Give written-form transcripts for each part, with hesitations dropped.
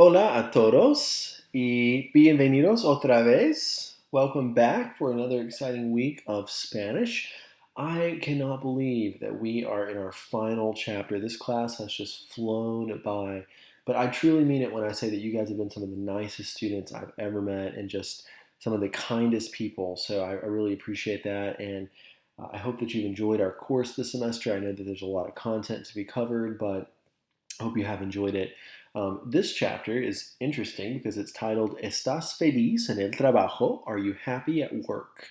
Hola a todos y bienvenidos otra vez. Welcome back for another exciting week of Spanish. I cannot believe that we are in our final chapter. This class has just flown by, but I truly mean it when I say that you guys have been some of the nicest students I've ever met and just some of the kindest people. So I really appreciate that, and I hope that you've enjoyed our course this semester. I know that there's a lot of content to be covered, but I hope you have enjoyed it. This chapter is interesting because it's titled ¿Estás feliz en el trabajo? Are you happy at work?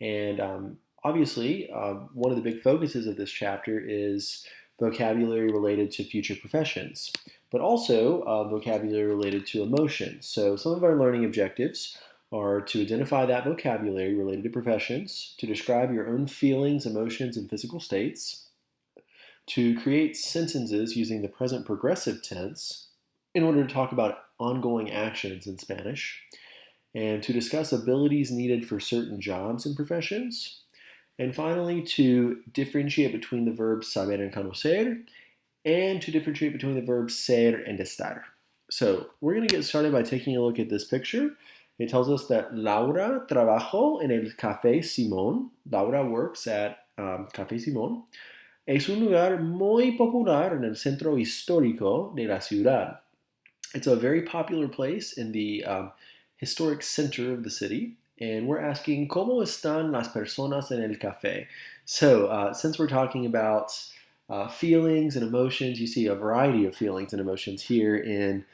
And obviously, one of the big focuses of this chapter is vocabulary related to future professions, but also vocabulary related to emotions. So some of our learning objectives are to identify that vocabulary related to professions, to describe your own feelings, emotions, and physical states, to create sentences using the present progressive tense in order to talk about ongoing actions in Spanish, and to discuss abilities needed for certain jobs and professions, and finally to differentiate between the verbs saber and conocer, and to differentiate between the verbs ser and estar. So we're going to get started by taking a look at this picture. It tells us that Laura trabajó en el Café Simón. Laura works at Café Simón. Es un lugar muy popular en el centro histórico de la ciudad. It's a very popular place in the historic center of the city. And we're asking, ¿Cómo están las personas en el café? So, since we're talking about feelings and emotions, you see a variety of feelings and emotions here in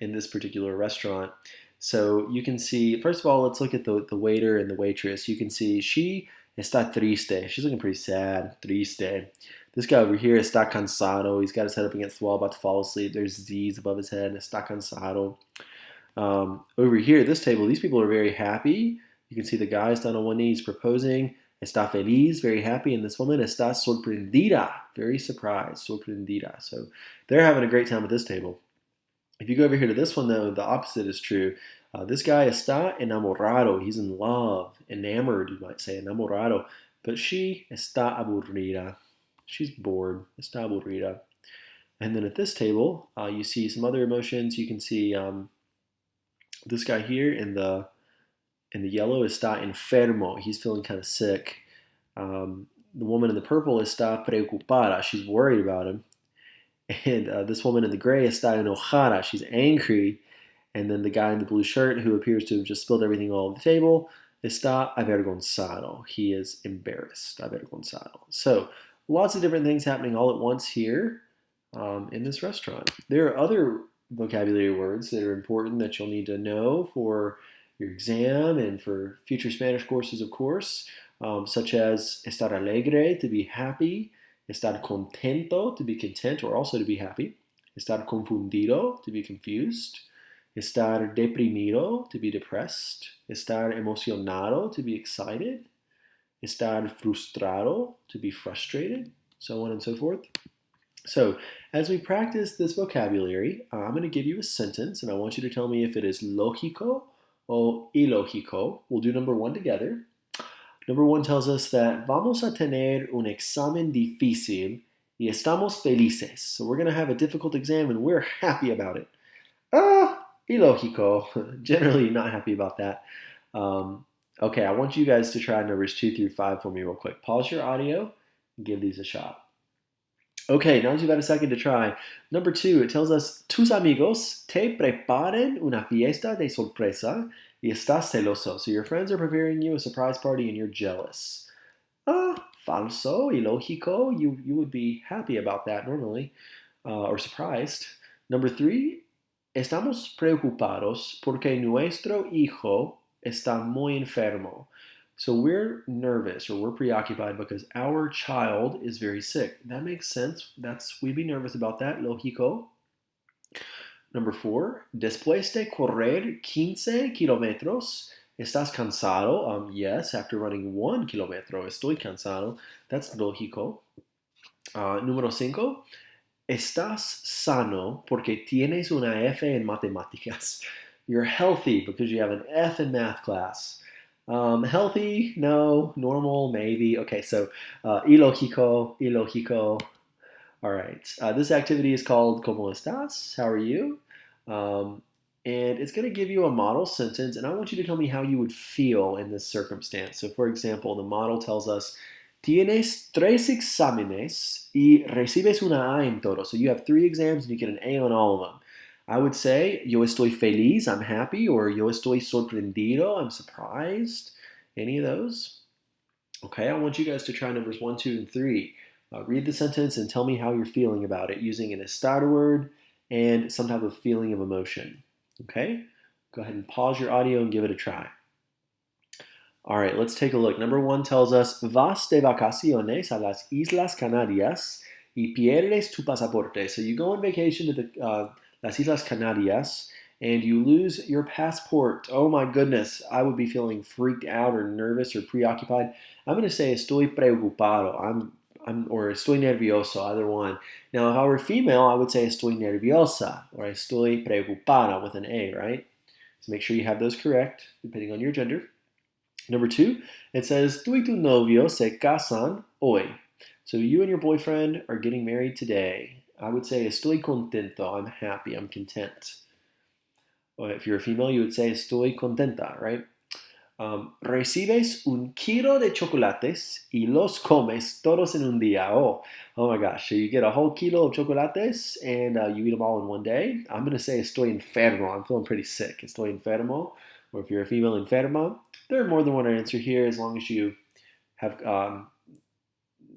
this particular restaurant. So you can see, first of all, let's look at the waiter and the waitress. You can see she está triste. She's looking pretty sad, triste. This guy over here está cansado. He's got his head up against the wall, about to fall asleep. There's Z's above his head. Está cansado. Over here at this table, these people are very happy. You can see the guy's down on one knee, he's proposing. Está feliz, very happy. And this woman está sorprendida, very surprised, sorprendida. So they're having a great time at this table. If you go over here to this one, though, the opposite is true. This guy está enamorado. He's in love, enamored, you might say, enamorado. But she está aburrida. She's bored. Está aburrida. And then at this table, you see some other emotions. You can see this guy here in the yellow está enfermo. He's feeling kind of sick. The woman in the purple está preocupada. She's worried about him. And this woman in the gray está enojada. She's angry. And then the guy in the blue shirt, who appears to have just spilled everything all over the table, está avergonzado. He is embarrassed. Avergonzado. So lots of different things happening all at once here in this restaurant. There are other vocabulary words that are important that you'll need to know for your exam and for future Spanish courses, of course, such as estar alegre, to be happy, estar contento, to be content or also to be happy, estar confundido, to be confused, estar deprimido, to be depressed, estar emocionado, to be excited, estar frustrado, to be frustrated, so on and so forth. So, as we practice this vocabulary, I'm going to give you a sentence, and I want you to tell me if it is lógico o ilógico. We'll do number one together. Number one tells us that vamos a tener un examen difícil y estamos felices. So we're going to have a difficult exam and we're happy about it. Ilógico. Generally not happy about that. Okay, I want you guys to try numbers 2 through 5 for me real quick. Pause your audio and give these a shot. Okay, now that you've had a second to try. Number 2, it tells us, tus amigos te preparen una fiesta de sorpresa y estás celoso. So your friends are preparing you a surprise party and you're jealous. Falso, ilógico. You would be happy about that normally, or surprised. Number 3, estamos preocupados porque nuestro hijo está muy enfermo. So we're nervous or we're preoccupied because our child is very sick. That makes sense. We'd be nervous about that. Lógico. Number 4, después de correr 15 kilómetros, ¿estás cansado? Yes, after running 1 kilómetro, estoy cansado. That's lógico. Número 5, estás sano porque tienes una F en matemáticas. You're healthy because you have an F in math class. Healthy, no. Normal, maybe. Okay, so ilógico, ilógico. All right. This activity is called ¿Cómo estás? How are you? And it's going to give you a model sentence, and I want you to tell me how you would feel in this circumstance. So, for example, the model tells us, tienes tres exámenes y recibes una A en todo. So you have 3 exams and you get an A on all of them. I would say, yo estoy feliz, I'm happy, or yo estoy sorprendido, I'm surprised. Any of those? Okay, I want you guys to try numbers 1, 2, and 3. Read the sentence and tell me how you're feeling about it using an estar word and some type of feeling of emotion. Okay? Go ahead and pause your audio and give it a try. All right, let's take a look. Number 1 tells us, vas de vacaciones a las Islas Canarias y pierdes tu pasaporte. So you go on vacation to the las Islas Canarias and you lose your passport. Oh my goodness, I would be feeling freaked out or nervous or preoccupied. I'm going to say estoy preocupado. Or estoy nervioso, either one. Now, if I were female, I would say estoy nerviosa or estoy preocupada with an A, right? So make sure you have those correct, depending on your gender. Number 2, it says, tú y tu novio se casan hoy. So you and your boyfriend are getting married today. I would say estoy contento, I'm happy, I'm content. Or if you're a female, you would say estoy contenta, right? Recibes un kilo de chocolates y los comes todos en un día. Oh my gosh. So you get a whole kilo of chocolates and you eat them all in one day. I'm going to say estoy enfermo. I'm feeling pretty sick. Estoy enfermo. Or if you're a female, enferma. There are more than one answer here as long as you have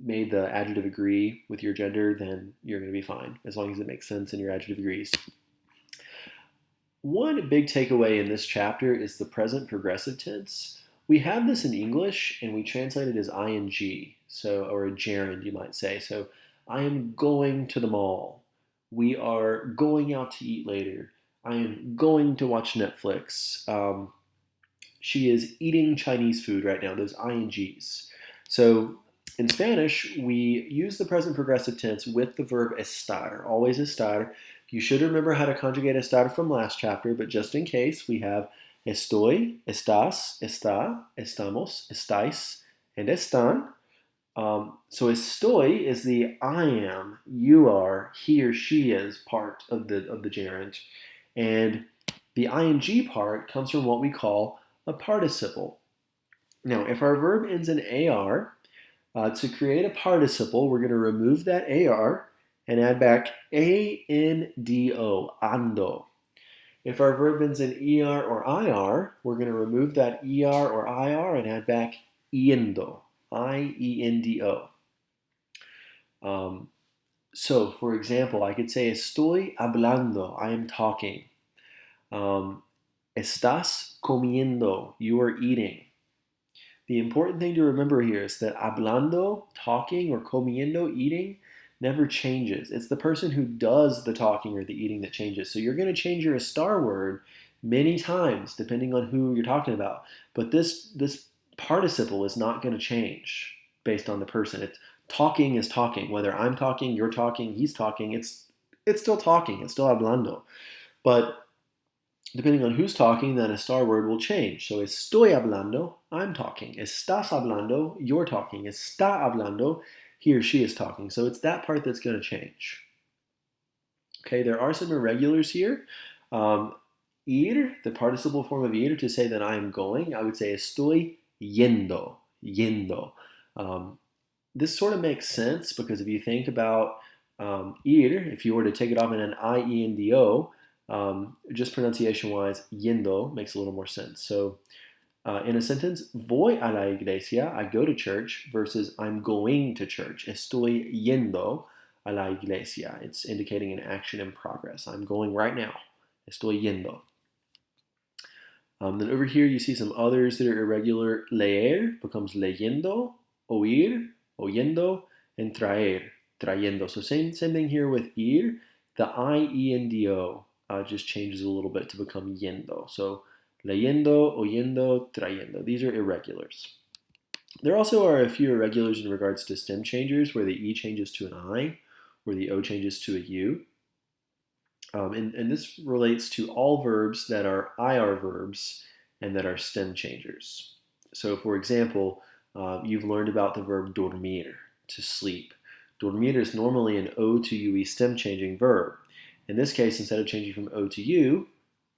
made the adjective agree with your gender, then you're going to be fine as long as it makes sense and your adjective agrees. One big takeaway in this chapter is the present progressive tense. We have this in English and we translate it as ing, so or a gerund you might say. So I am going to the mall. We are going out to eat later. I am going to watch Netflix. She is eating Chinese food right now, those ings. So in Spanish, we use the present progressive tense with the verb estar, always estar. You should remember how to conjugate estar from last chapter, but just in case, we have estoy, estás, está, estamos, estáis, and están. So estoy is the I am, you are, he or she is part of the gerund. And the ing part comes from what we call a participle. Now, if our verb ends in AR, to create a participle, we're going to remove that AR and add back ANDO, ando. If our verb ends in ER or IR, we're going to remove that ER or IR and add back iendo, IENDO. So, for example, I could say estoy hablando, I am talking. Estás comiendo, you are eating. The important thing to remember here is that hablando, talking, or comiendo, eating, never changes. It's the person who does the talking or the eating that changes. So you're going to change your estar word many times depending on who you're talking about. But this participle is not going to change based on the person. It's talking is talking. Whether I'm talking, you're talking, he's talking, it's still talking. It's still hablando. But depending on who's talking, then a star word will change. So estoy hablando, I'm talking. Estás hablando, you're talking. Está hablando, he or she is talking. So it's that part that's going to change. Okay, there are some irregulars here. Ir, the participle form of ir, to say that I am going, I would say estoy yendo, yendo. This sort of makes sense because if you think about ir, if you were to take it off in an I-E-N-D-O, just pronunciation-wise, yendo makes a little more sense. So in a sentence, voy a la iglesia, I go to church, versus I'm going to church. Estoy yendo a la iglesia. It's indicating an action in progress. I'm going right now. Estoy yendo. Then over here you see some others that are irregular. Leer becomes leyendo, oír, oyendo, and traer, trayendo. So same thing here with ir. The I-E-N-D-O just changes a little bit to become yendo. So leyendo, oyendo, trayendo. These are irregulars. There also are a few irregulars in regards to stem changers where the E changes to an I or the O changes to a U. And this relates to all verbs that are IR verbs and that are stem changers. So for example, you've learned about the verb dormir, to sleep. Dormir is normally an O to UE stem changing verb. In this case, instead of changing from O to U,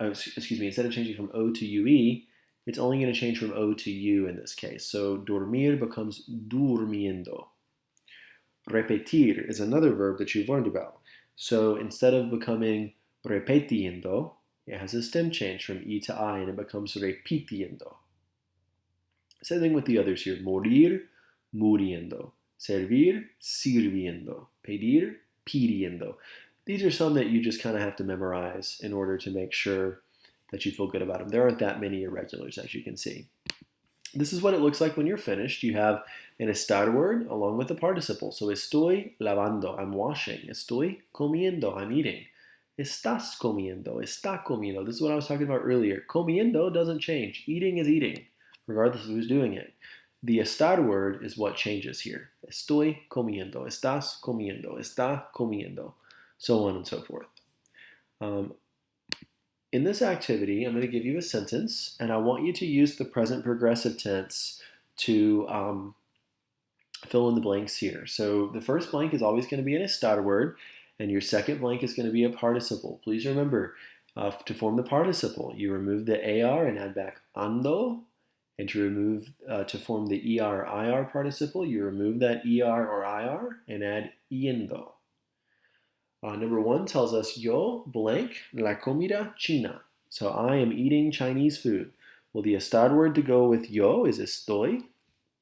instead of changing from O to UE, it's only going to change from O to U in this case. So dormir becomes durmiendo. Repetir is another verb that you've learned about. So instead of becoming repetiendo, it has a stem change from E to I and it becomes repitiendo. Same thing with the others here. Morir, muriendo. Servir, sirviendo. Pedir, pidiendo. These are some that you just kind of have to memorize in order to make sure that you feel good about them. There aren't that many irregulars, as you can see. This is what it looks like when you're finished. You have an estar word along with the participle. So estoy lavando, I'm washing. Estoy comiendo, I'm eating. Estás comiendo, está comiendo. This is what I was talking about earlier. Comiendo doesn't change. Eating is eating, regardless of who's doing it. The estar word is what changes here. Estoy comiendo, estás comiendo, está comiendo, so on and so forth. In this activity, I'm going to give you a sentence, and I want you to use the present progressive tense to fill in the blanks here. So the first blank is always going to be an estar word, and your second blank is going to be a participle. Please remember, to form the participle, you remove the AR and add back ando, and to form the ER or IR participle, you remove that ER or IR and add yendo. Number 1 tells us yo blank la comida china. So I am eating Chinese food. Well, the estar word to go with yo is estoy.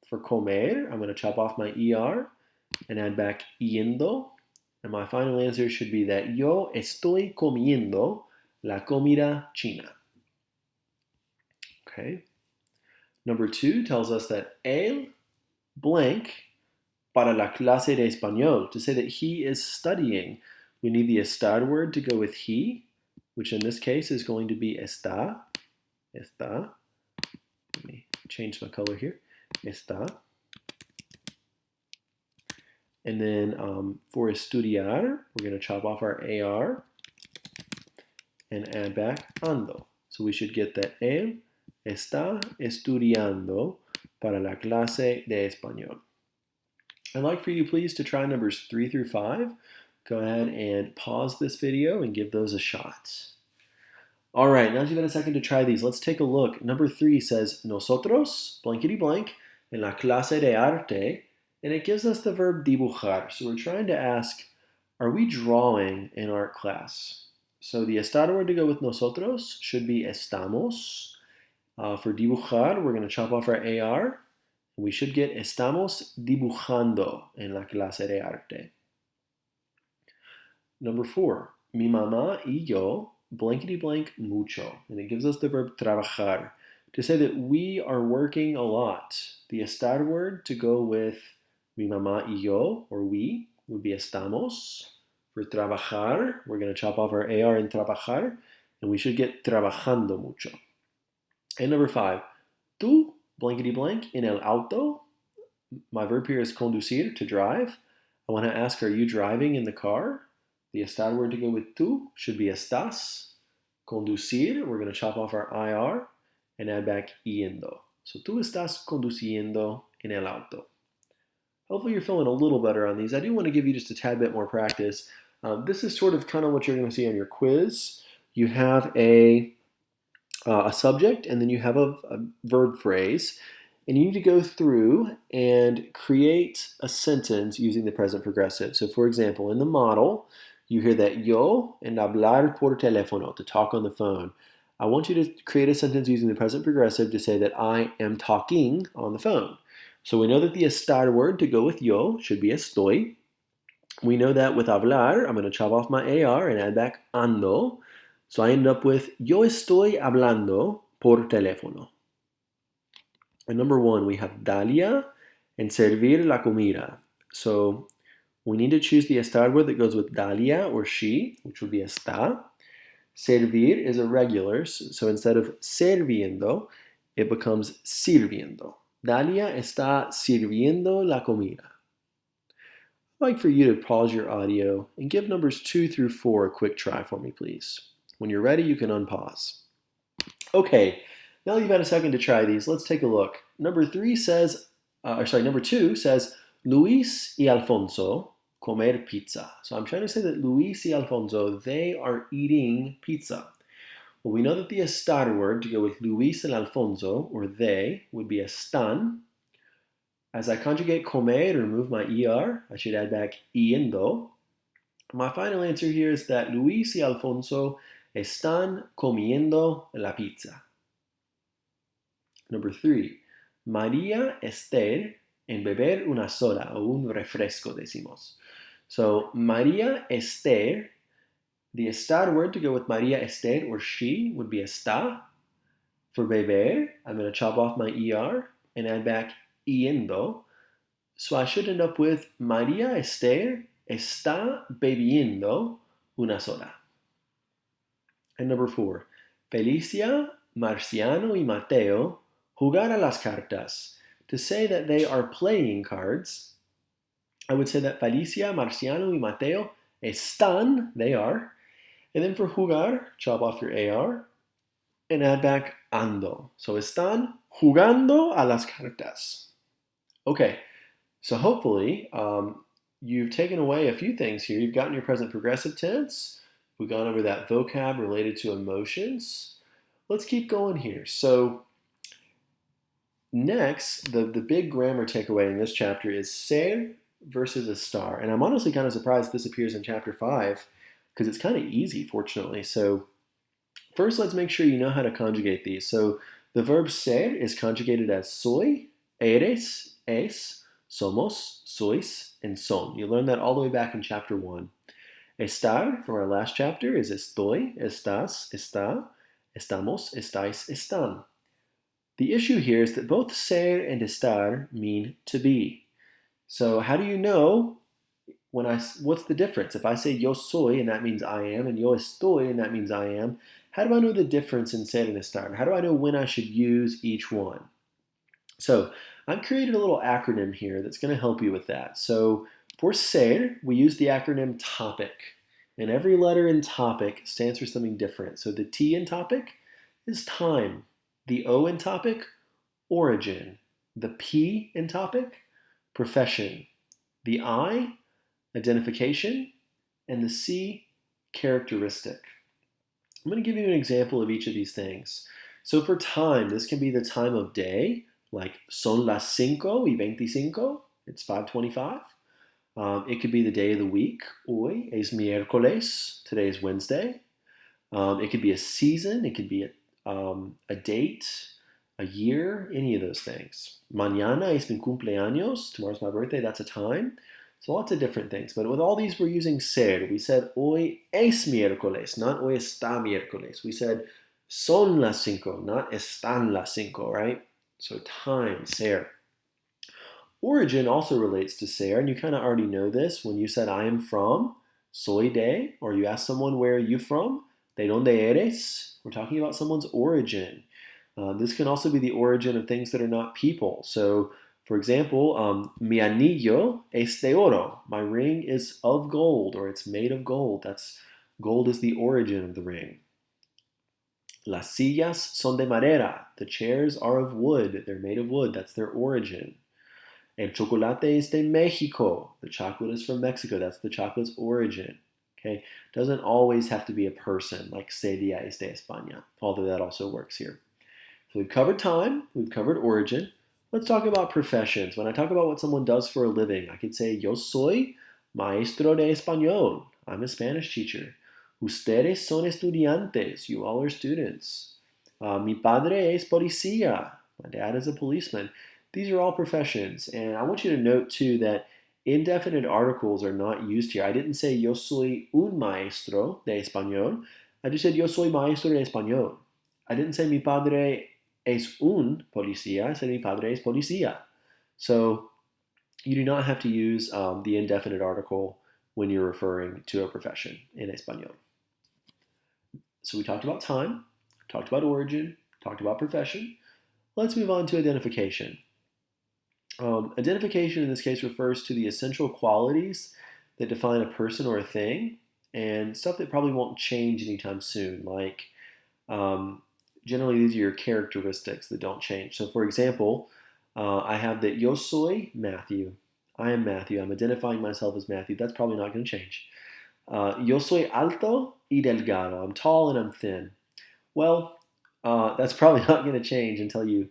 For comer, I'm going to chop off my ER and add back yendo. And my final answer should be that yo estoy comiendo la comida china. Okay. Number 2 tells us that él blank para la clase de español. To say that he is studying, we need the estar word to go with he, which in this case is going to be está. Está. Let me change my color here. Está. And then for estudiar, we're going to chop off our AR and add back ando. So we should get that él está estudiando para la clase de español. I'd like for you please to try numbers 3 through 5. Go ahead and pause this video and give those a shot. All right, now that you've had a second to try these, let's take a look. Number 3 says, nosotros, blankety blank, en la clase de arte, and it gives us the verb dibujar. So we're trying to ask, are we drawing in art class? So the estar word to go with nosotros should be estamos. For dibujar, we're going to chop off our AR. We should get estamos dibujando en la clase de arte. Number 4, mi mamá y yo, blankety blank mucho. And it gives us the verb trabajar. To say that we are working a lot. The estar word to go with mi mamá y yo, or we, would be estamos. For trabajar, we're going to chop off our AR in trabajar. And we should get trabajando mucho. And number 5, tú, blankety blank, en el auto. My verb here is conducir, to drive. I want to ask, are you driving in the car? The estar word to go with tú should be estás. Conducir, we're going to chop off our IR and add back yendo. So tú estás conduciendo en el auto. Hopefully you're feeling a little better on these. I do want to give you just a tad bit more practice. This is sort of kind of what you're going to see on your quiz. You have a subject, and then you have a verb phrase, and you need to go through and create a sentence using the present progressive. So for example, in the model, you hear that yo and hablar por teléfono, to talk on the phone. I want you to create a sentence using the present progressive to say that I am talking on the phone. So we know that the estar word to go with yo should be estoy. We know that with hablar, I'm going to chop off my AR and add back ando. So I end up with yo estoy hablando por teléfono. And number 1, we have Dalia and servir la comida. So we need to choose the estar word that goes with Dalia or she, which would be está. Servir is irregular, so instead of serviendo, it becomes sirviendo. Dalia está sirviendo la comida. I'd like for you to pause your audio and give numbers 2 through 4 a quick try for me, please. When you're ready, you can unpause. Okay, now that you've had a second to try these, let's take a look. Number 2 says, Luis y Alfonso comer pizza. So I'm trying to say that Luis y Alfonso, they are eating pizza. Well, we know that the estar word to go with Luis and Alfonso, or they, would be están. As I conjugate comer, remove my er, I should add back yendo. My final answer here is that Luis y Alfonso están comiendo la pizza. Number 3, María Esther en beber una soda o un refresco decimos. So María Esther, the estar word to go with María Esther or she would be está. For beber, I'm going to chop off my er and add back yendo. So I should end up with María Esther está bebiendo una soda. And number 4, Felicia, Marciano y Mateo jugar a las cartas. To say that they are playing cards, I would say that Felicia, Marciano y Mateo están, they are. And then for jugar, chop off your AR and add back ando. So están jugando a las cartas. Okay, so hopefully you've taken away a few things here. You've gotten your present progressive tense. We've gone over that vocab related to emotions. Let's keep going here. So next, the big grammar takeaway in this chapter is ser versus estar. And I'm honestly kind of surprised this appears in chapter 5 because it's kind of easy, fortunately. So first, let's make sure you know how to conjugate these. So the verb ser is conjugated as soy, eres, es, somos, sois, and son. You learned that all the way back in chapter 1. Estar, from our last chapter, is estoy, estás, está, estamos, estáis, están. The issue here is that both ser and estar mean to be. So how do you know what's the difference? If I say yo soy and that means I am, and yo estoy and that means I am, how do I know the difference in ser and estar? How do I know when I should use each one? So I've created a little acronym here that's going to help you with that. So for ser, we use the acronym topic. And every letter in topic stands for something different. So the T in topic is time. The O in topic, origin. The P in topic, profession. The I, identification. And the C, characteristic. I'm going to give you an example of each of these things. So for time, this can be the time of day, like son las 5:25, it's 5:25. It could be the day of the week, hoy es miércoles, today is Wednesday. It could be a season, it could be a date, a year, any of those things. Mañana es mi cumpleaños, tomorrow's my birthday, that's a time. So lots of different things. But with all these, we're using ser. We said hoy es miércoles, not hoy está miércoles. We said son las 5, not están las 5, right? So time, ser. Origin also relates to ser, and you kind of already know this when you said I am from, soy de, or you ask someone where are you from, de donde eres. We're talking about someone's origin. This can also be the origin of things that are not people. So for example, mi anillo es de oro. My ring is of gold, or it's made of gold. Gold is the origin of the ring. Las sillas son de madera. The chairs are of wood. They're made of wood. That's their origin. El chocolate es de Mexico. The chocolate is from Mexico. That's the chocolate's origin. Okay, doesn't always have to be a person, like Celia es de España, although that also works here. So we've covered time. We've covered origin. Let's talk about professions. When I talk about what someone does for a living, I could say, yo soy maestro de español. I'm a Spanish teacher. Ustedes son estudiantes. You all are students. Mi padre es policía. My dad is a policeman. These are all professions. And I want you to note, too, that indefinite articles are not used here. I didn't say yo soy un maestro de español. I just said yo soy maestro de español. I didn't say mi padre es un policía. I said mi padre es policía. So you do not have to use the indefinite article when you're referring to a profession in español. So we talked about time, talked about origin, talked about profession. Let's move on to identification. Identification in this case refers to the essential qualities that define a person or a thing, and stuff that probably won't change anytime soon, like generally these are your characteristics that don't change. So for example, I have that yo soy Matthew. I am Matthew. I'm identifying myself as Matthew. That's probably not going to change. Yo soy alto y delgado. I'm tall and I'm thin. Well, that's probably not going to change until you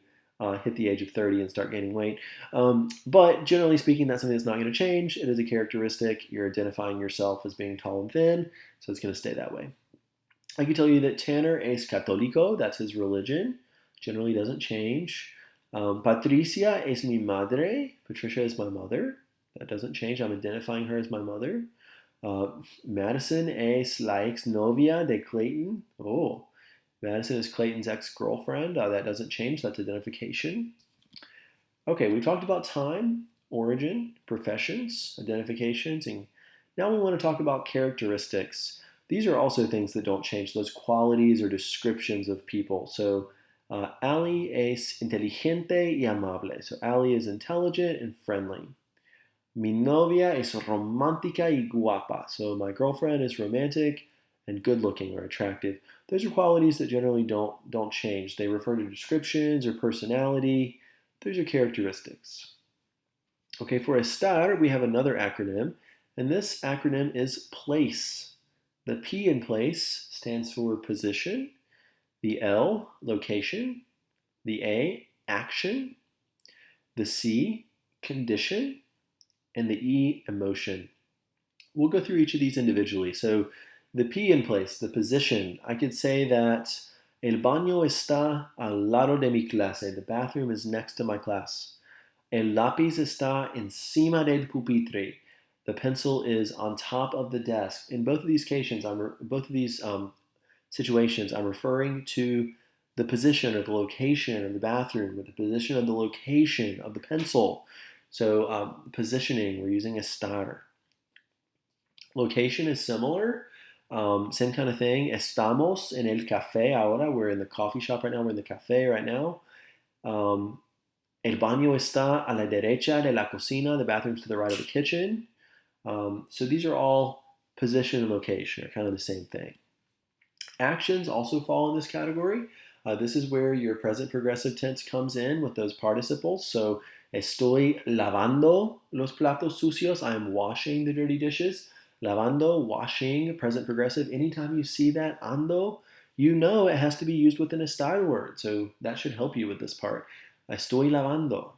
hit the age of 30 and start gaining weight. But generally speaking, that's something that's not going to change. It is a characteristic. You're identifying yourself as being tall and thin, so it's going to stay that way. I can tell you that Tanner es católico. That's his religion. Generally doesn't change. Patricia es mi madre. Patricia is my mother. That doesn't change. I'm identifying her as my mother. Madison es la ex-novia de Clayton. Oh, Madison is Clayton's ex-girlfriend. That doesn't change. That's identification. Okay, we talked about time, origin, professions, identifications, and now we want to talk about characteristics. These are also things that don't change, those qualities or descriptions of people. So, Ali es inteligente y amable. So, Ali is intelligent and friendly. Mi novia es romántica y guapa. So, my girlfriend is romantic and good-looking or attractive. Those are qualities that generally don't change. They refer to descriptions or personality. Those are characteristics. Okay, for estar, we have another acronym, and this acronym is place. The P in place stands for position, the L, location, the A, action, the C, condition, and the E, emotion. We'll go through each of these individually. So the P in place, the position, I could say that el baño está al lado de mi clase. The bathroom is next to my class. El lápiz está encima del pupitre. The pencil is on top of the desk. In both of these situations, I'm referring to the position or the location of the bathroom, or the position of the location of the pencil. So positioning, we're using estar. Location is similar. Same kind of thing. Estamos en el café ahora. We're in the coffee shop right now. We're in the cafe right now. El baño está a la derecha de la cocina. The bathroom's to the right of the kitchen. So these are all position and location, are kind of the same thing. Actions also fall in this category. This is where your present progressive tense comes in with those participles. So estoy lavando los platos sucios. I am washing the dirty dishes. Lavando, washing, present progressive. Anytime you see that ando, you know it has to be used with an estar word. So that should help you with this part. Estoy lavando.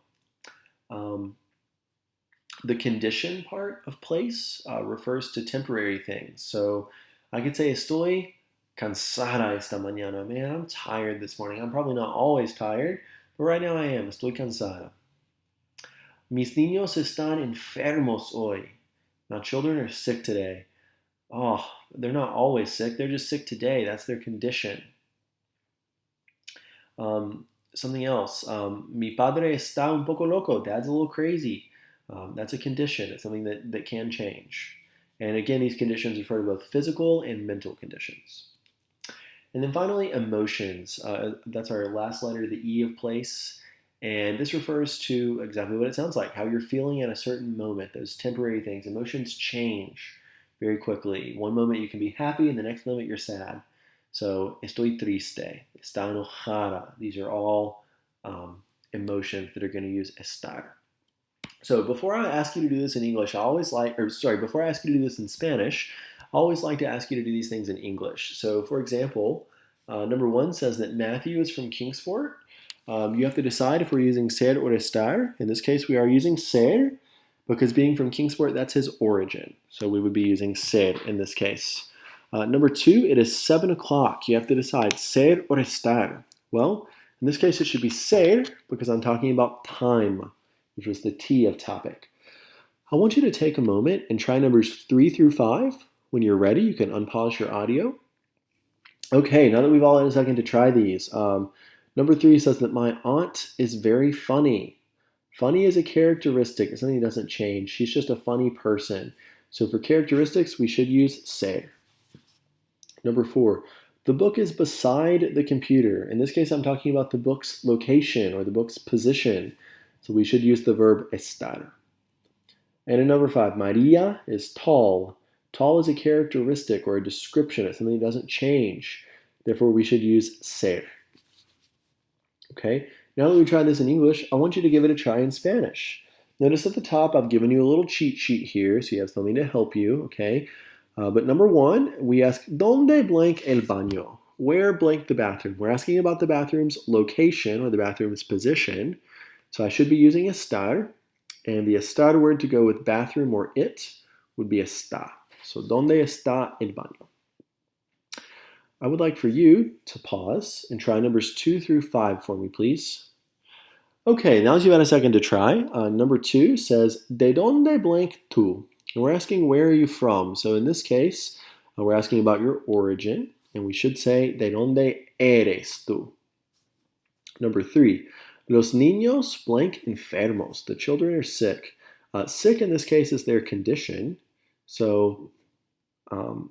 The condition part of place refers to temporary things. So I could say estoy cansada esta mañana. Man, I'm tired this morning. I'm probably not always tired, but right now I am. Estoy cansada. Mis niños están enfermos hoy. Now, children are sick today. Oh, they're not always sick. They're just sick today. That's their condition. Something else. Mi padre está un poco loco. Dad's a little crazy. That's a condition. It's something that can change. And again, these conditions refer to both physical and mental conditions. And then finally, emotions. That's our last letter, the E of place. And this refers to exactly what it sounds like, how you're feeling at a certain moment, those temporary things. Emotions change very quickly. One moment you can be happy, and the next moment you're sad. So, estoy triste, está enojada. These are all emotions that are going to use estar. So, before I ask you to do this in English, before I ask you to do this in Spanish, I always like to ask you to do these things in English. So, for example, number 1 says that Matthew is from Kingsport. You have to decide if we're using ser or estar. In this case, we are using ser because being from Kingsport, that's his origin. So we would be using ser in this case. Number 2, it is 7 o'clock. You have to decide ser or estar. Well, in this case, it should be ser because I'm talking about time, which was the T of topic. I want you to take a moment and try numbers 3 through 5. When you're ready, you can unpause your audio. Okay, now that we've all had a second to try these, number 3 says that my aunt is very funny. Funny is a characteristic. It's something that doesn't change. She's just a funny person. So for characteristics, we should use ser. Number 4, the book is beside the computer. In this case, I'm talking about the book's location or the book's position. So we should use the verb estar. And in number 5, Maria is tall. Tall is a characteristic or a description. It's something that doesn't change. Therefore, we should use ser. Okay, now that we tried this in English, I want you to give it a try in Spanish. Notice at the top, I've given you a little cheat sheet here, so you have something to help you, okay? But number one, we ask, ¿Dónde blank el baño? Where blank the bathroom? We're asking about the bathroom's location or the bathroom's position. So I should be using estar, and the estar word to go with bathroom or it would be está. So, ¿Dónde está el baño? I would like for you to pause and try numbers 2 through 5 for me, please. Okay, now you've had a second to try. Number 2 says, ¿De dónde blank tú? And we're asking, where are you from? So in this case, we're asking about your origin, and we should say, ¿De dónde eres tú? Number 3, los niños blank enfermos. The children are sick. Sick in this case is their condition, so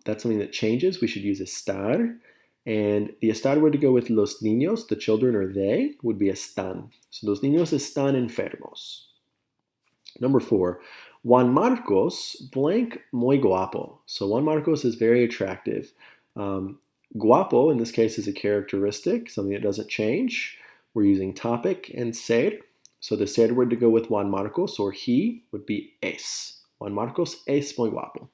that's something that changes. We should use estar. And the estar word to go with los niños, the children or they, would be están. So los niños están enfermos. Number 4, Juan Marcos blank muy guapo. So Juan Marcos is very attractive. Guapo in this case is a characteristic, something that doesn't change. We're using topic and ser. So the ser word to go with Juan Marcos or he would be es. Juan Marcos es muy guapo.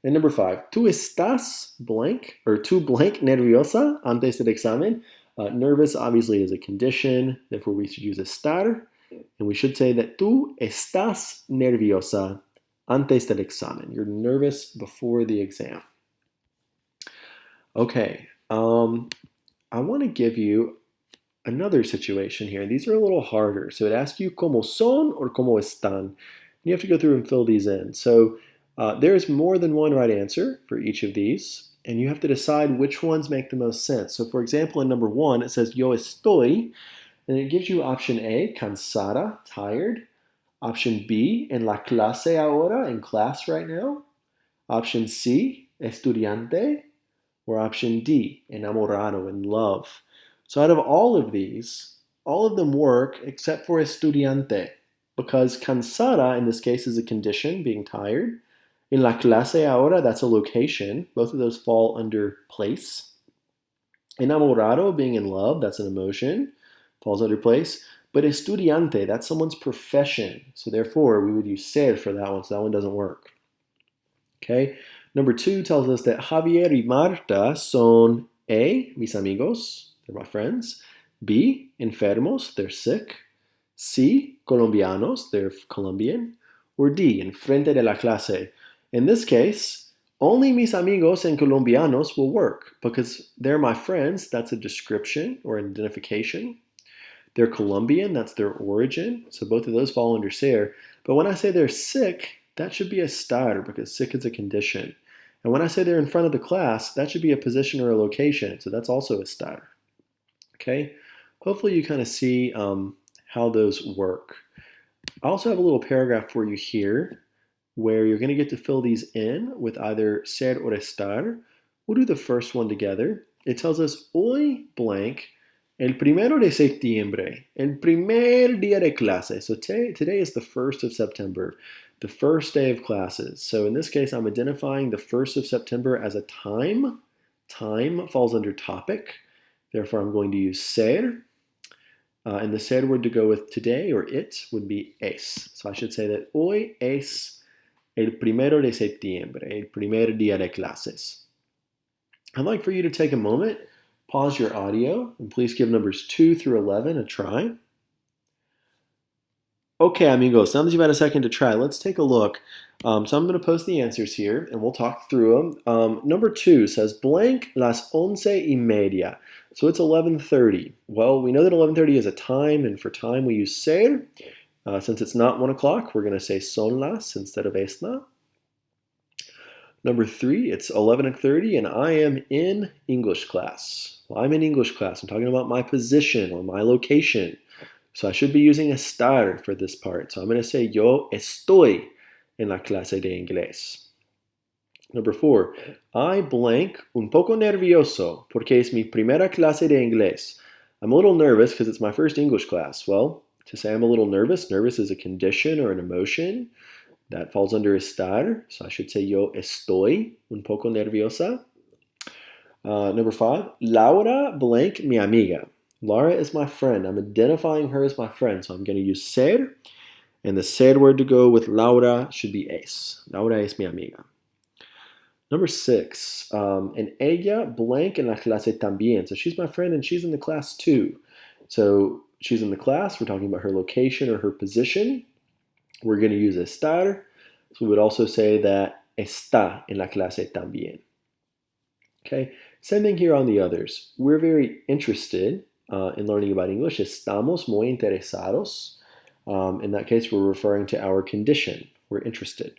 And number 5, tú estás blank, or tú blank nerviosa antes del examen. Nervous obviously is a condition, therefore we should use estar. And we should say that tú estás nerviosa antes del examen. You're nervous before the exam. Okay, I want to give you another situation here. These are a little harder. So it asks you como son or como están. You have to go through and fill these in. So there's more than one right answer for each of these, and you have to decide which ones make the most sense. So for example, in number 1, it says yo estoy, and it gives you option A, cansada, tired. Option B, en la clase ahora, in class right now. Option C, estudiante. Or option D, enamorado, in love. So out of all of these, all of them work except for estudiante, because cansada in this case is a condition, being tired. In la clase ahora, that's a location. Both of those fall under place. Enamorado, being in love, that's an emotion, falls under place. But estudiante, that's someone's profession. So therefore, we would use ser for that one, so that one doesn't work. Okay. Number 2 tells us that Javier y Marta son A, mis amigos, they're my friends. B, enfermos, they're sick. C, colombianos, they're Colombian. Or D, enfrente de la clase. In this case, only mis amigos and colombianos will work because they're my friends, that's a description or identification. They're Colombian, that's their origin, so both of those fall under ser. But when I say they're sick, that should be a estar because sick is a condition. And when I say they're in front of the class, that should be a position or a location, so that's also estar. Okay? Hopefully you kind of see how those work. I also have a little paragraph for you here where you're going to get to fill these in with either ser or estar. We'll do the first one together. It tells us, hoy blank, el primero de septiembre, el primer día de clase. So today is the 1st of September, the first day of classes. So in this case, I'm identifying the 1st of September as a time. Time falls under topic. Therefore, I'm going to use ser. And the ser word to go with today or it would be es. So I should say that hoy es el primero de septiembre, el primer día de clases. I'd like for you to take a moment, pause your audio, and please give numbers 2 through 11 a try. Okay, amigos, now that you've had a second to try, let's take a look. So I'm going to post the answers here, and we'll talk through them. Number 2 says, blank las 11:30. So it's 11:30. Well, we know that 11:30 is a time, and for time we use ser. Since it's not 1 o'clock, we're going to say son las instead of es la. Number 3, it's 11:30, and I am in English class. Well, I'm in English class. I'm talking about my position or my location. So I should be using estar for this part. So I'm going to say yo estoy en la clase de inglés. Number 4, I blank un poco nervioso porque es mi primera clase de inglés. I'm a little nervous because it's my first English class. Well, to say I'm a little nervous, nervous is a condition or an emotion. That falls under estar. So I should say yo estoy un poco nerviosa. Number 5, Laura blank mi amiga. Laura is my friend. I'm identifying her as my friend, so I'm going to use ser. And the ser word to go with Laura should be es. Laura es mi amiga. Number 6, and ella blank en la clase también. So she's my friend and she's in the class too. So she's in the class. We're talking about her location or her position. We're going to use estar. So we would also say that está en la clase también. Okay, same thing here on the others. We're very interested in learning about English. Estamos muy interesados. In that case, we're referring to our condition. We're interested.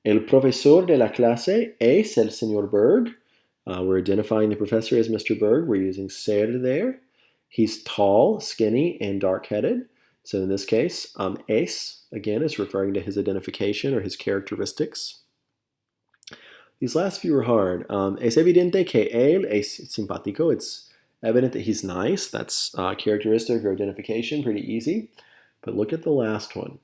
El profesor de la clase es el señor Berg. We're identifying the professor as Mr. Berg. We're using ser there. He's tall, skinny, and dark-headed. So in this case, es, again, is referring to his identification or his characteristics. These last few are hard. Es evidente que él es simpático. It's evident that he's nice. That's characteristic or identification, pretty easy. But look at the last one.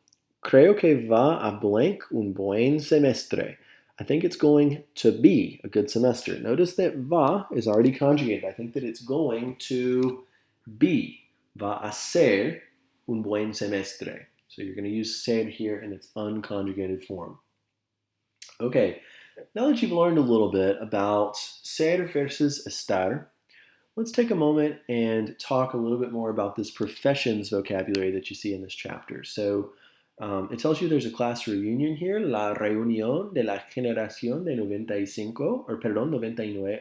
Creo que va a blank un buen semestre. I think it's going to be a good semester. Notice that va is already conjugated. I think that it's going to be. Va a ser un buen semestre. So you're going to use ser here in its unconjugated form. Okay, now that you've learned a little bit about ser versus estar, let's take a moment and talk a little bit more about this professions vocabulary that you see in this chapter. So it tells you there's a class reunion here, la reunión de la generación de 95, or perdón, 98.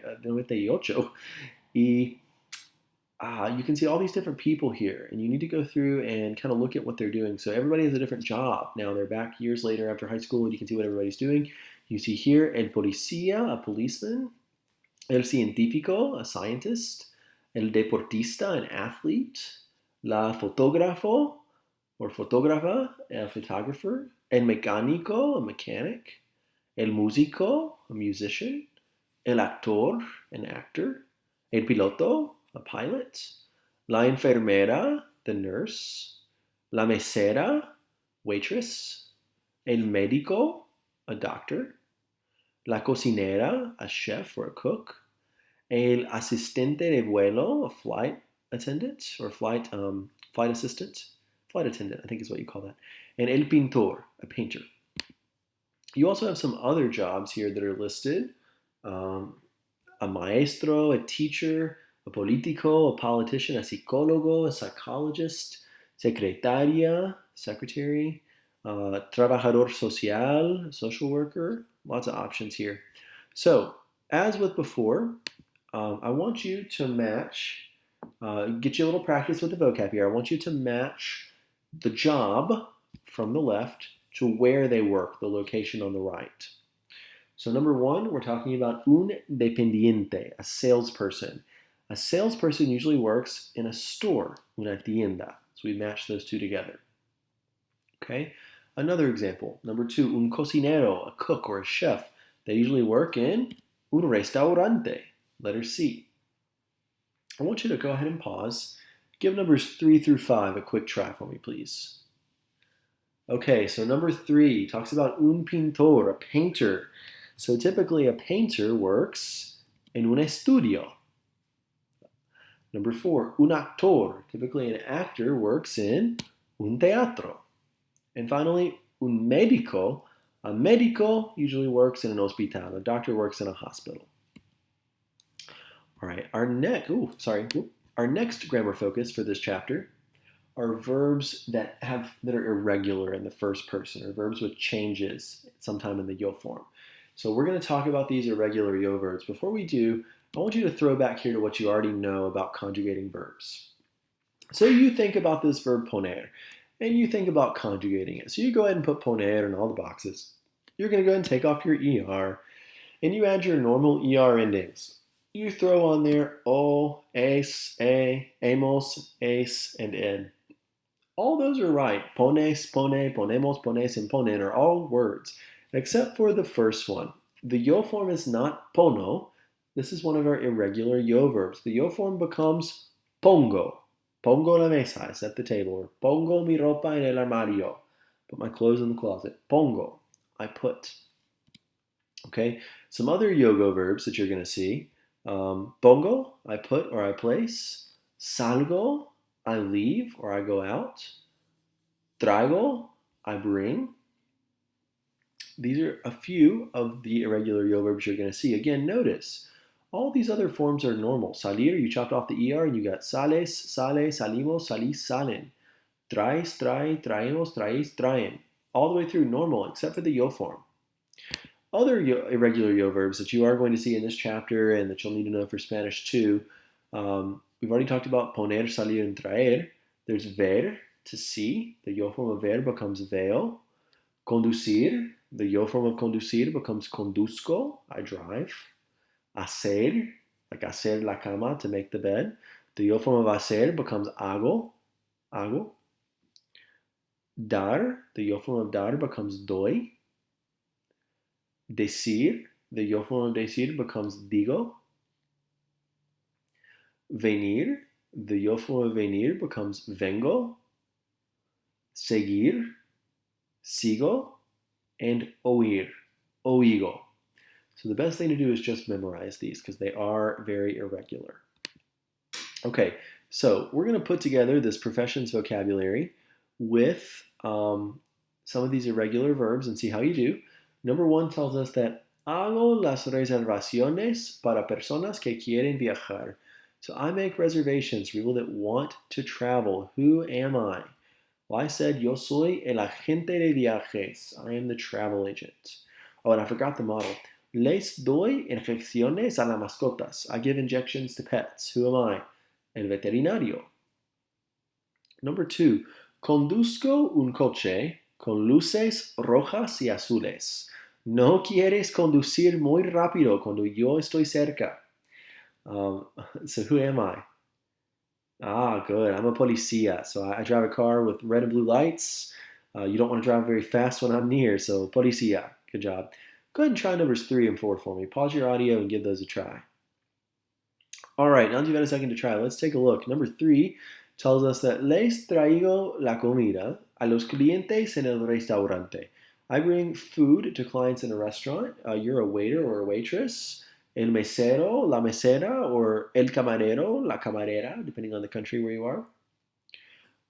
Y you can see all these different people here, and you need to go through and kind of look at what they're doing. So everybody has a different job. Now they're back years later after high school, and you can see what everybody's doing. You see here, el policía, a policeman, el científico, a scientist, el deportista, an athlete, la fotógrafo, or fotógrafa, a photographer, el mecánico, a mechanic, el músico, a musician, el actor, an actor, el piloto, a pilot, la enfermera, the nurse, la mesera, waitress, el médico, a doctor, la cocinera, a chef or a cook, el asistente de vuelo, a flight attendant or flight assistant. Flight attendant, I think is what you call that. And el pintor, a painter. You also have some other jobs here that are listed. A maestro, a teacher, a politico, a politician, a psicólogo, a psychologist, secretaria, secretary, trabajador social, a social worker. Lots of options here. So, as with before, I want you to match, get you a little practice with the vocab here. I want you to match the job from the left to where they work, the location on the right. So number 1, we're talking about un dependiente, a salesperson. A salesperson usually works in a store, una tienda. So we match those two together. Okay, another example. Number 2, un cocinero, a cook or a chef. They usually work in un restaurante, letter C. I want you to go ahead and pause. Give numbers 3 through 5 a quick try for me, please. Okay, so number 3 talks about un pintor, a painter. So typically a painter works in un estudio. Number 4, un actor. Typically an actor works in un teatro. And finally, un médico. A médico usually works in an hospital. A doctor works in a hospital. All right, our next grammar focus for this chapter are verbs that are irregular in the first person, or verbs with changes sometime in the yo form. So we're going to talk about these irregular yo verbs. Before we do, I want you to throw back here to what you already know about conjugating verbs. So you think about this verb poner, and you think about conjugating it. So you go ahead and put poner in all the boxes. You're going to go ahead and take off your ER, and you add your normal ER endings. You throw on there o, es, a, amos, es, and en. All those are right. Pones, pone, ponemos, pones, and ponen are all words, except for the first one. The yo form is not pono. This is one of our irregular yo verbs. The yo form becomes pongo. Pongo la mesa, I set the table. Or pongo mi ropa en el armario. Put my clothes in the closet. Pongo, I put. Okay, some other yo-go verbs that you're going to see. Pongo, I put or I place. Salgo, I leave or I go out. Traigo, I bring. These are a few of the irregular yo verbs you're going to see. Again, notice all these other forms are normal. Salir, you chopped off the ER and you got sales, sale, salimos, salís, salen. Traes, trae, traemos, traéis, traen. All the way through normal except for the yo form. Other irregular yo verbs that you are going to see in this chapter and that you'll need to know for Spanish too. We've already talked about poner, salir, and traer. There's ver, to see. The yo form of ver becomes veo. Conducir, the yo form of conducir becomes conduzco, I drive. Hacer, like hacer la cama, to make the bed. The yo form of hacer becomes hago, hago. Dar, the yo form of dar becomes doy. Decir, the yo form of decir becomes digo. Venir, the yo form of venir becomes vengo. Seguir, sigo, and oír, oigo. So the best thing to do is just memorize these because they are very irregular. Okay, so we're going to put together this professions vocabulary with some of these irregular verbs and see how you do. Number 1 tells us that hago las reservaciones para personas que quieren viajar. So I make reservations for people that want to travel. Who am I? Well, I said, yo soy el agente de viajes. I am the travel agent. Oh, and I forgot the model. Les doy inyecciones a las mascotas. I give injections to pets. Who am I? El veterinario. Number 2, conduzco un coche con luces rojas y azules. No quieres conducir muy rápido cuando yo estoy cerca. So who am I? Ah, good. I'm a policía. So I drive a car with red and blue lights. You don't want to drive very fast when I'm near, so policía. Good job. Go ahead and try numbers 3 and 4 for me. Pause your audio and give those a try. All right, now that you've had a second to try, let's take a look. Number 3 tells us that les traigo la comida a los clientes en el restaurante. I bring food to clients in a restaurant. You're a waiter or a waitress. El mesero, la mesera, or el camarero, la camarera, depending on the country where you are.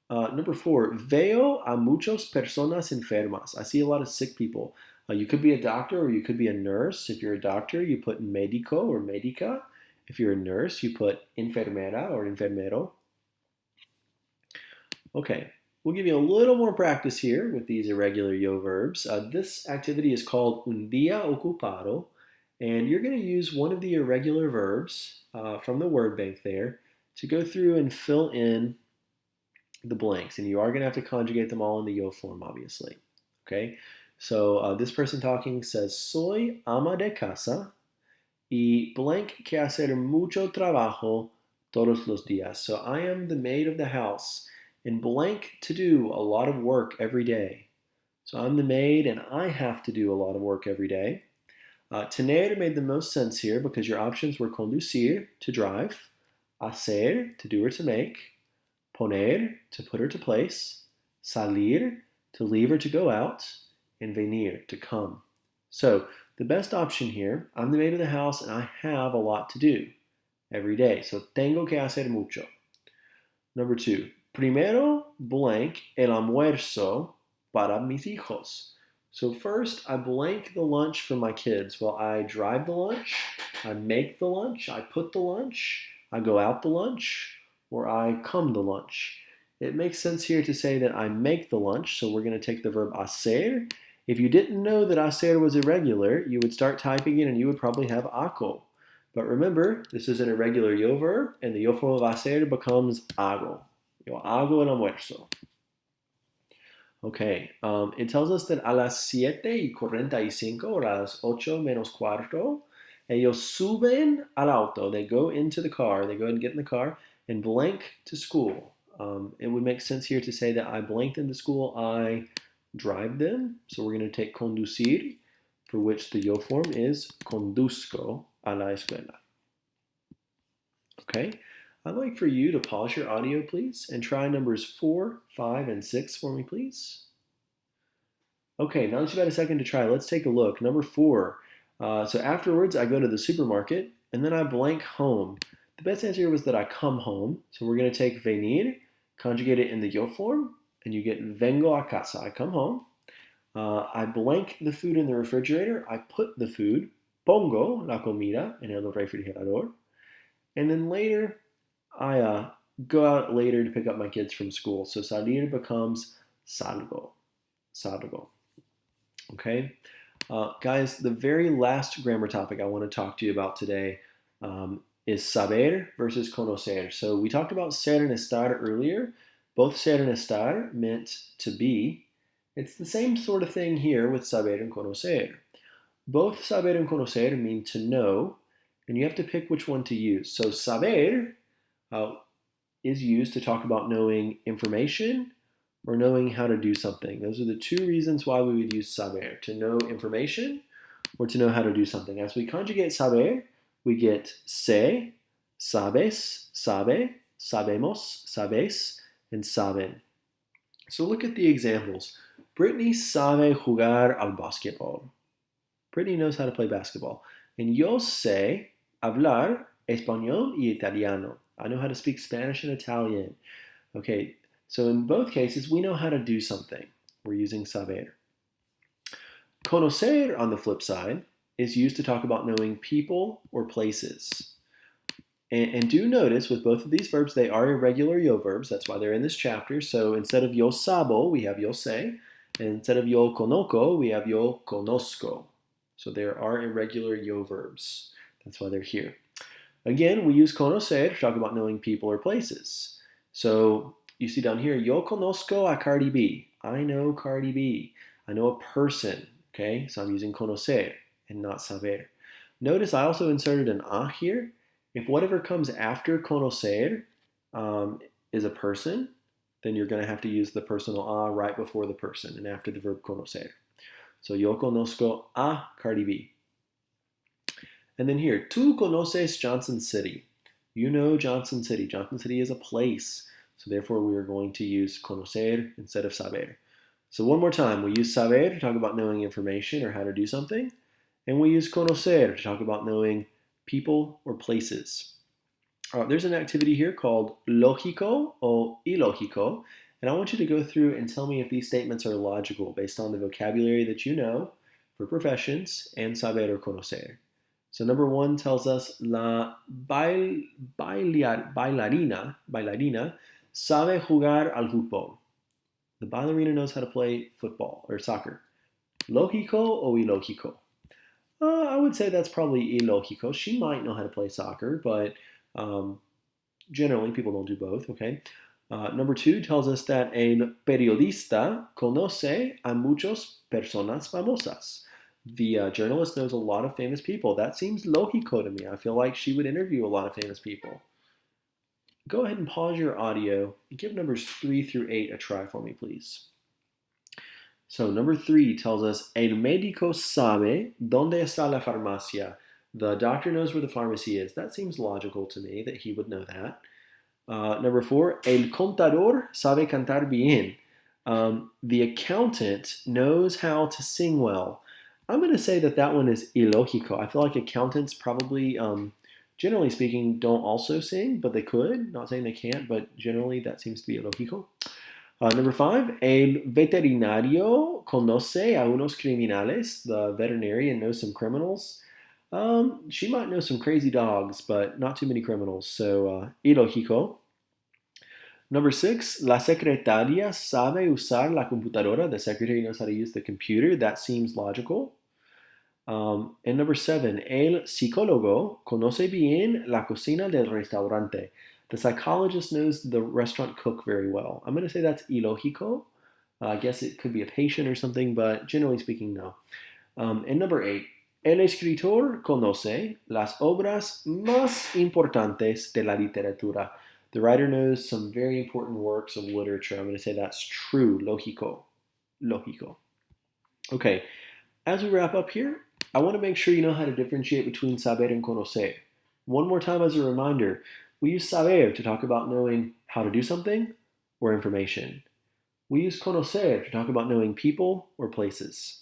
Number 4, veo a muchas personas enfermas. I see a lot of sick people. You could be a doctor or you could be a nurse. If you're a doctor, you put médico or médica. If you're a nurse, you put enfermera or enfermero. Okay, we'll give you a little more practice here with these irregular yo verbs. This activity is called un día ocupado, and you're going to use one of the irregular verbs from the word bank there to go through and fill in the blanks. And you are going to have to conjugate them all in the yo form, obviously. Okay, so this person talking says, soy ama de casa y blank que hacer mucho trabajo todos los días. So I am the maid of the house and blank to do a lot of work every day. So I'm the maid and I have to do a lot of work every day. Tener made the most sense here because your options were conducir, to drive, hacer, to do or to make, poner, to put or to place, salir, to leave or to go out, and venir, to come. So the best option here, I'm the maid of the house and I have a lot to do every day. So tengo que hacer mucho. Number 2, primero blank el almuerzo para mis hijos. So first, I blank the lunch for my kids. Well, I drive the lunch, I make the lunch, I put the lunch, I go out the lunch, or I come the lunch. It makes sense here to say that I make the lunch, so we're going to take the verb hacer. If you didn't know that hacer was irregular, you would start typing it and you would probably have hago. But remember, this is an irregular yo verb, and the yo form of hacer becomes hago. Yo hago el almuerzo. Okay, it tells us that a las 7:45 or a las 8 menos cuarto, ellos suben al auto. They go into the car, they go and get in the car and blank to school. It would make sense here to say that I blanked into school, I drive them. So we're going to take conducir, for which the yo form is conduzco a la escuela. Okay, I'd like for you to pause your audio, please, and try numbers 4, 5, and 6 for me, please. Okay, now that you've had a second to try, let's take a look. Number 4, so afterwards I go to the supermarket, and then I blank home. The best answer was that I come home, so we're going to take venir, conjugate it in the yo form, and you get vengo a casa. I come home. I blank the food in the refrigerator. I put the food, pongo la comida en el refrigerador. And then later, I go out later to pick up my kids from school. So salir becomes salgo. Salgo. Okay? Guys, the very last grammar topic I want to talk to you about today is saber versus conocer. So we talked about ser and estar earlier. Both ser and estar meant to be. It's the same sort of thing here with saber and conocer. Both saber and conocer mean to know, and you have to pick which one to use. So saber is used to talk about knowing information or knowing how to do something. Those are the two reasons why we would use saber, to know information or to know how to do something. As we conjugate saber, we get sé, sabes, sabe, sabemos, sabes, and saben. So look at the examples. Brittany sabe jugar al basquetbol. Brittany knows how to play basketball. And yo sé hablar español y italiano. I know how to speak Spanish and Italian. Okay, so in both cases, we know how to do something. We're using saber. Conocer, on the flip side, is used to talk about knowing people or places. And do notice with both of these verbs, they are irregular yo verbs. That's why they're in this chapter. So instead of yo sabo, we have yo sé. And instead of yo conozco, we have yo conozco. So there are irregular yo verbs. That's why they're here. Again, we use conocer to talk about knowing people or places. So you see down here, yo conozco a Cardi B. I know Cardi B. I know a person. Okay, so I'm using conocer and not saber. Notice I also inserted an a here. If whatever comes after conocer is a person, then you're going to have to use the personal a right before the person and after the verb conocer. So yo conozco a Cardi B. And then here, tú conoces Johnson City. You know Johnson City. Johnson City is a place. So therefore we are going to use conocer instead of saber. So one more time, we use saber to talk about knowing information or how to do something. And we use conocer to talk about knowing people or places. There's an activity here called lógico o ilógico. And I want you to go through and tell me if these statements are logical based on the vocabulary that you know for professions and saber or conocer. So number one tells us la bailarina sabe jugar al fútbol. The ballerina knows how to play football or soccer. Lógico o ilógico? I would say that's probably ilógico. She might know how to play soccer, but generally people don't do both, okay? Number two tells us that el periodista conoce a muchas personas famosas. The journalist knows a lot of famous people. That seems lógico to me. I feel like she would interview a lot of famous people. Go ahead and pause your audio and give numbers 3 through 8 a try for me, please. So number 3 tells us, el médico sabe dónde está la farmacia. The doctor knows where the pharmacy is. That seems logical to me that he would know that. Number 4, el contador sabe cantar bien. The accountant knows how to sing well. I'm going to say that that one is ilógico. I feel like accountants probably, generally speaking, don't also sing, but they could. Not saying they can't, but generally that seems to be ilógico. Number 5, el veterinario conoce a unos criminales. The veterinarian knows some criminals. She might know some crazy dogs, but not too many criminals, so ilógico. Number 6, la secretaria sabe usar la computadora. The secretary knows how to use the computer. That seems logical. And number 7, el psicólogo conoce bien la cocina del restaurante. The psychologist knows the restaurant cook very well. I'm going to say that's ilógico. I guess it could be a patient or something, but generally speaking, no. And number 8, el escritor conoce las obras más importantes de la literatura. The writer knows some very important works of literature. I'm going to say that's true, lógico, lógico. Okay, as we wrap up here, I want to make sure you know how to differentiate between saber and conocer. One more time as a reminder, we use saber to talk about knowing how to do something or information. We use conocer to talk about knowing people or places.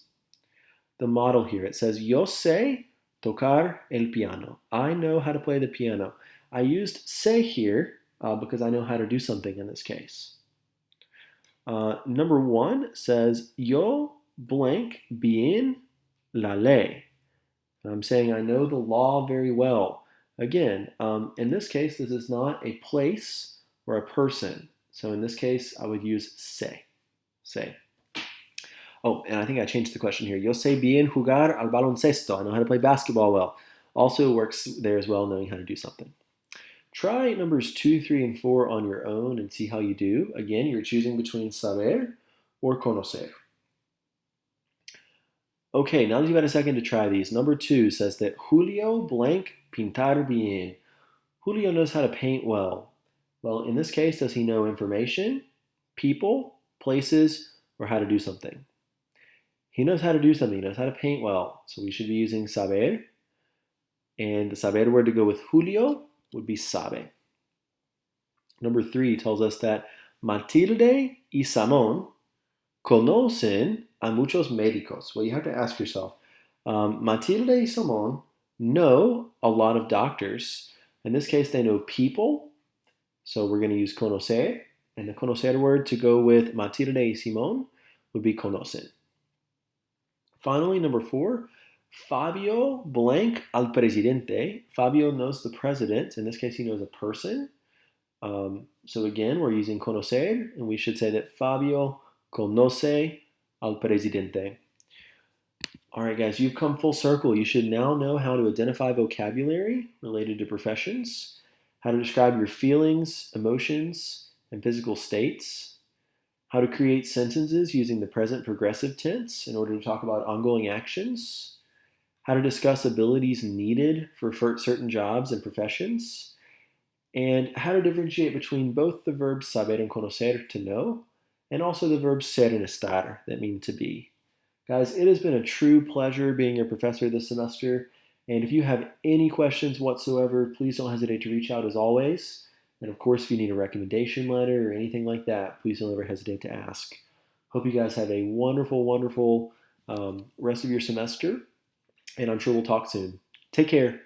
The model here, it says, yo sé tocar el piano. I know how to play the piano. I used sé here because I know how to do something in this case. Number 1 says, yo blank bien la ley. And I'm saying I know the law very well. Again, in this case, this is not a place or a person. So in this case, I would use sé. Sé. Oh, and I think I changed the question here. Yo sé bien jugar al baloncesto. I know how to play basketball well. Also works there as well, knowing how to do something. Try numbers 2, 3, and 4 on your own and see how you do. Again, you're choosing between saber or conocer. Okay, now that you've had a second to try these, number 2 says that Julio blank pintar bien. Julio knows how to paint well. Well, in this case, does he know information, people, places, or how to do something? He knows how to do something. He knows how to paint well. So we should be using saber. And the saber word to go with Julio would be sabe. Number 3 tells us that Matilde y Samón conocen a muchos médicos. Well, you have to ask yourself, Matilde y Samón know a lot of doctors. In this case, they know people. So we're going to use conocer. And the conocer word to go with Matilde y Simón would be conocen. Finally, number 4, Fabio blank al presidente. Fabio knows the president. In this case, he knows a person. So again, we're using conocer, and we should say that Fabio conoce al presidente. All right, guys, you've come full circle. You should now know how to identify vocabulary related to professions, how to describe your feelings, emotions, and physical states, how to create sentences using the present progressive tense in order to talk about ongoing actions, how to discuss abilities needed for certain jobs and professions, and how to differentiate between both the verbs saber and conocer, to know, and also the verbs ser and estar, that mean to be. Guys, it has been a true pleasure being your professor this semester, and if you have any questions whatsoever, please don't hesitate to reach out as always. And of course, if you need a recommendation letter or anything like that, please don't ever hesitate to ask. Hope you guys have a wonderful, wonderful rest of your semester, and I'm sure we'll talk soon. Take care.